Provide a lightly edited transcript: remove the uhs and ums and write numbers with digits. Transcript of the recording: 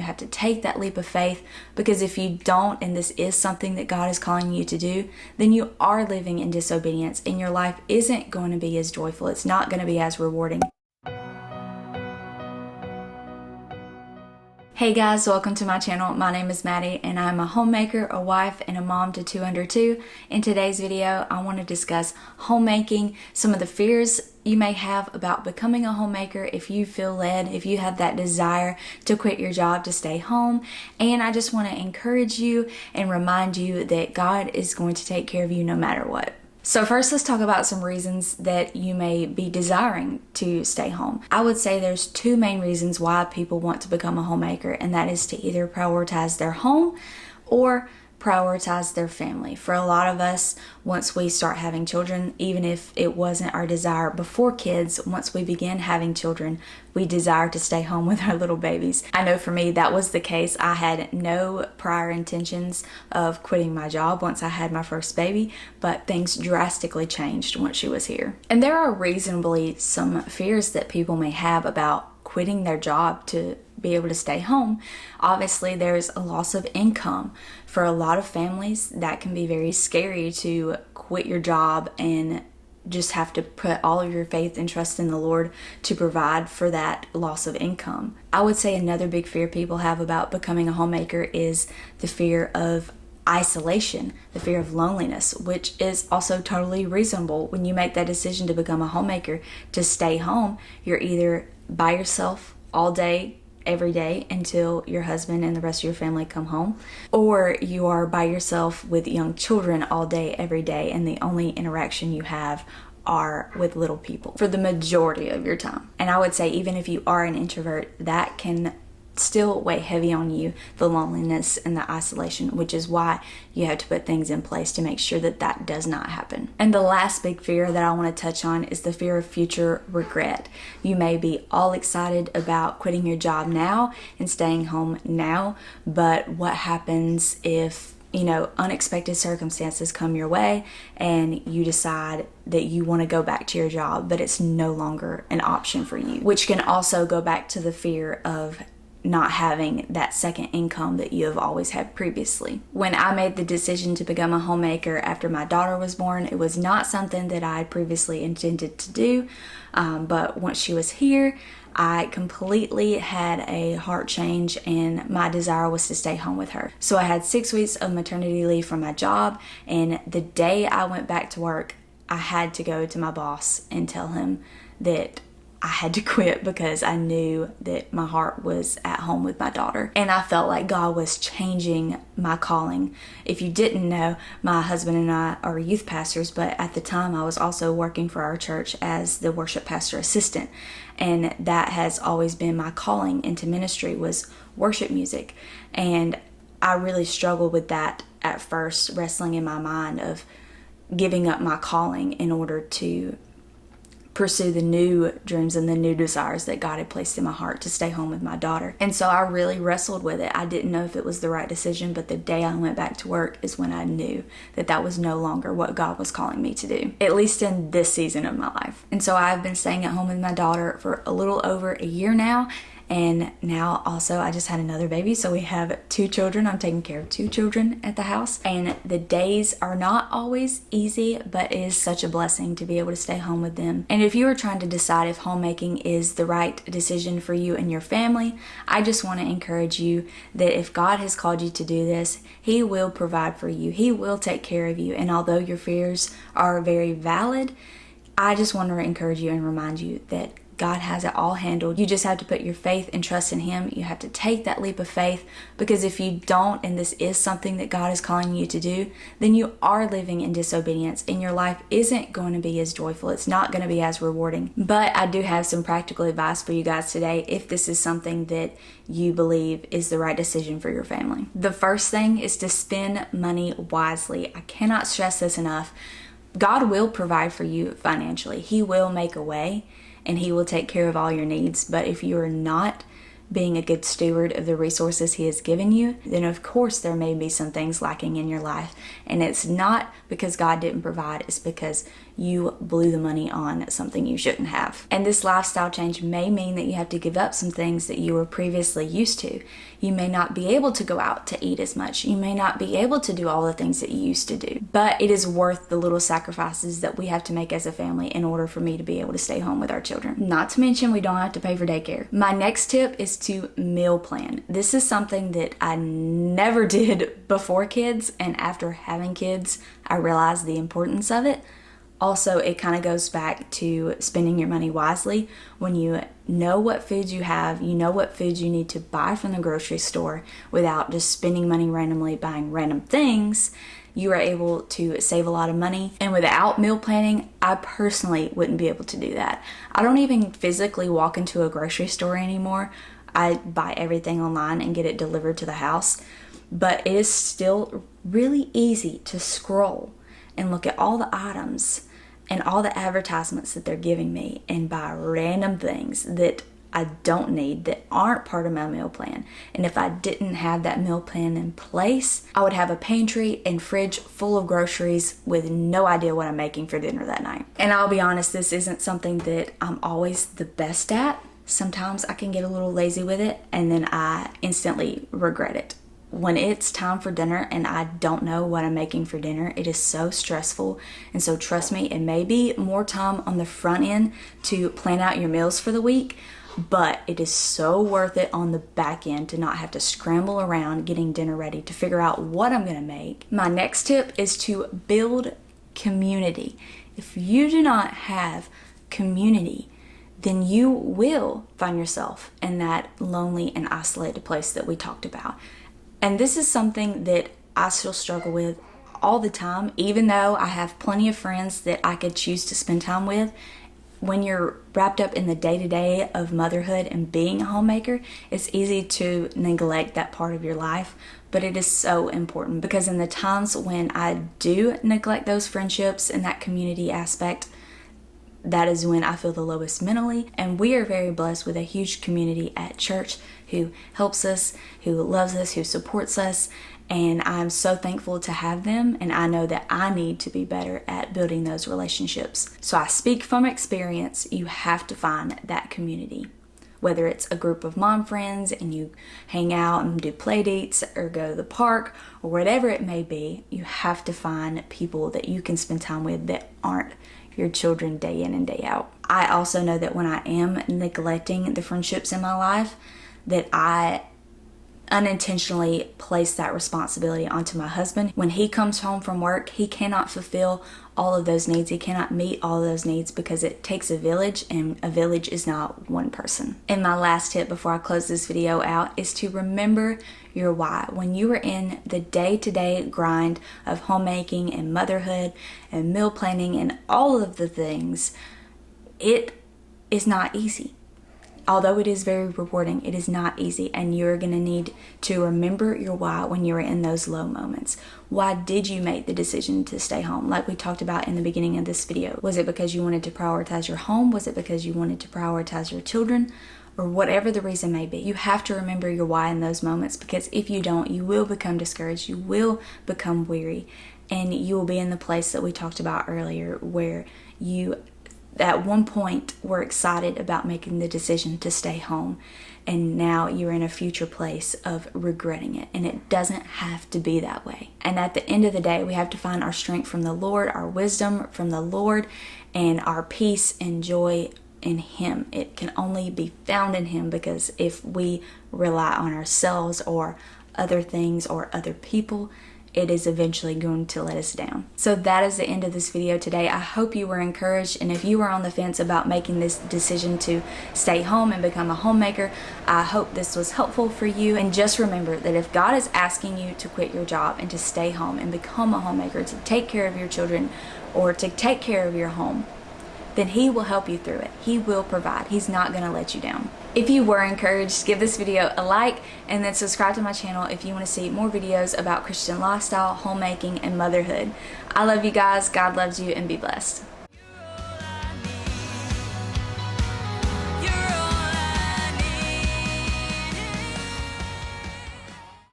You have to take that leap of faith, because if you don't, and this is something that God is calling you to do, then you are living in disobedience and your life isn't going to be as joyful. It's not going to be as rewarding. Hey guys, welcome to my channel. My name is Maddie and I'm a homemaker, a wife, and a mom to 2 under 2. In today's video, I want to discuss homemaking, some of the fears you may have about becoming a homemaker if you feel led, if you have that desire to quit your job to stay home. And I just want to encourage you and remind you that God is going to take care of you no matter what. So first, let's talk about some reasons that you may be desiring to stay home. I would say there's 2 main reasons why people want to become a homemaker, and that is to either prioritize their home or prioritize their family. For a lot of us, once we start having children, even if it wasn't our desire before kids, once we begin having children, we desire to stay home with our little babies. I know for me that was the case. I had no prior intentions of quitting my job once I had my first baby, but things drastically changed once she was here. And there are reasonably some fears that people may have about quitting their job to be able to stay home. Obviously, there's a loss of income. For a lot of families, that can be very scary to quit your job and just have to put all of your faith and trust in the Lord to provide for that loss of income. I would say another big fear people have about becoming a homemaker is the fear of isolation, the fear of loneliness, which is also totally reasonable. When you make that decision to become a homemaker, to stay home, you're either by yourself all day, every day until your husband and the rest of your family come home, or you are by yourself with young children all day, every day, and the only interaction you have are with little people for the majority of your time. And I would say even if you are an introvert, that can still weigh heavy on you, the loneliness and the isolation, which is why you have to put things in place to make sure that that does not happen. And the last big fear that I want to touch on is the fear of future regret. You may be all excited about quitting your job now and staying home now, but what happens if unexpected circumstances come your way and you decide that you want to go back to your job, but it's no longer an option for you, which can also go back to the fear of not having that second income that you have always had previously. When I made the decision to become a homemaker after my daughter was born, it was not something that I had previously intended to do, but once she was here, I completely had a heart change and my desire was to stay home with her. So I had 6 weeks of maternity leave from my job, and the day I went back to work, I had to go to my boss and tell him that I had to quit because I knew that my heart was at home with my daughter. And I felt like God was changing my calling. If you didn't know, my husband and I are youth pastors, but at the time I was also working for our church as the worship pastor assistant. And that has always been my calling into ministry, was worship music. And I really struggled with that at first, wrestling in my mind of giving up my calling in order to pursue the new dreams and the new desires that God had placed in my heart to stay home with my daughter. And so I really wrestled with it. I didn't know if it was the right decision, but the day I went back to work is when I knew that that was no longer what God was calling me to do, at least in this season of my life. And so I've been staying at home with my daughter for a little over a year now. And now also I just had another baby, so we have 2 children. I'm taking care of 2 children at the house, and the days are not always easy, but it is such a blessing to be able to stay home with them. And if you are trying to decide if homemaking is the right decision for you and your family, I just want to encourage you that if God has called you to do this, He will provide for you. He will take care of you. And although your fears are very valid, I just want to encourage you and remind you that God has it all handled. You just have to put your faith and trust in Him. You have to take that leap of faith, because if you don't, and this is something that God is calling you to do, then you are living in disobedience and your life isn't going to be as joyful. It's not going to be as rewarding. But I do have some practical advice for you guys today if this is something that you believe is the right decision for your family. The first thing is to spend money wisely. I cannot stress this enough. God will provide for you financially. He will make a way, and He will take care of all your needs. But if you are not being a good steward of the resources He has given you, then of course there may be some things lacking in your life. And it's not because God didn't provide, it's because you blew the money on something you shouldn't have. And this lifestyle change may mean that you have to give up some things that you were previously used to. You may not be able to go out to eat as much. You may not be able to do all the things that you used to do. But it is worth the little sacrifices that we have to make as a family in order for me to be able to stay home with our children. Not to mention, we don't have to pay for daycare. My next tip is to meal plan. This is something that I never did before kids, and after having kids, I realized the importance of it. Also, it kind of goes back to spending your money wisely. When you know what foods you have, you know what foods you need to buy from the grocery store without just spending money randomly buying random things, you are able to save a lot of money. And without meal planning, I personally wouldn't be able to do that. I don't even physically walk into a grocery store anymore. I buy everything online and get it delivered to the house. But it is still really easy to scroll and look at all the items and all the advertisements that they're giving me and buy random things that I don't need, that aren't part of my meal plan. And if I didn't have that meal plan in place, I would have a pantry and fridge full of groceries with no idea what I'm making for dinner that night. And I'll be honest, this isn't something that I'm always the best at. Sometimes I can get a little lazy with it and then I instantly regret it. When it's time for dinner and I don't know what I'm making for dinner, it is so stressful. And so trust me, it may be more time on the front end to plan out your meals for the week, but it is so worth it on the back end to not have to scramble around getting dinner ready to figure out what I'm gonna make. My next tip is to build community. If you do not have community, then you will find yourself in that lonely and isolated place that we talked about. And this is something that I still struggle with all the time, even though I have plenty of friends that I could choose to spend time with. When you're wrapped up in the day-to-day of motherhood and being a homemaker, it's easy to neglect that part of your life, but it is so important because in the times when I do neglect those friendships and that community aspect, that is when I feel the lowest mentally. And we are very blessed with a huge community at church who helps us, who loves us, who supports us. And I'm so thankful to have them. And I know that I need to be better at building those relationships. So I speak from experience. You have to find that community. Whether it's a group of mom friends and you hang out and do play dates or go to the park or whatever it may be, you have to find people that you can spend time with that aren't your children day in and day out. I also know that when I am neglecting the friendships in my life, that I unintentionally place that responsibility onto my husband. When he comes home from work, he cannot fulfill all of those needs. He cannot meet all of those needs because it takes a village, and a village is not one person. And my last tip before I close this video out is to remember your why. When you are in the day-to-day grind of homemaking and motherhood and meal planning and all of the things, it is not easy. Although it is very rewarding, it is not easy, and you're going to need to remember your why when you're in those low moments. Why did you make the decision to stay home? Like we talked about in the beginning of this video. Was it because you wanted to prioritize your home? Was it because you wanted to prioritize your children? Or whatever the reason may be. You have to remember your why in those moments, because if you don't, you will become discouraged, you will become weary, and you will be in the place that we talked about earlier where you at one point were excited about making the decision to stay home, and now you're in a future place of regretting it, and it doesn't have to be that way. And at the end of the day, we have to find our strength from the Lord, our wisdom from the Lord, and our peace and joy in Him. It can only be found in Him, because if we rely on ourselves or other things or other people, it is eventually going to let us down. So that is the end of this video today. I hope you were encouraged, and if you were on the fence about making this decision to stay home and become a homemaker, I hope this was helpful for you. And just remember that if God is asking you to quit your job and to stay home and become a homemaker, to take care of your children or to take care of your home, then He will help you through it. He will provide. He's not going to let you down. If you were encouraged, give this video a like and then subscribe to my channel if you want to see more videos about Christian lifestyle, homemaking, and motherhood. I love you guys. God loves you, and be blessed.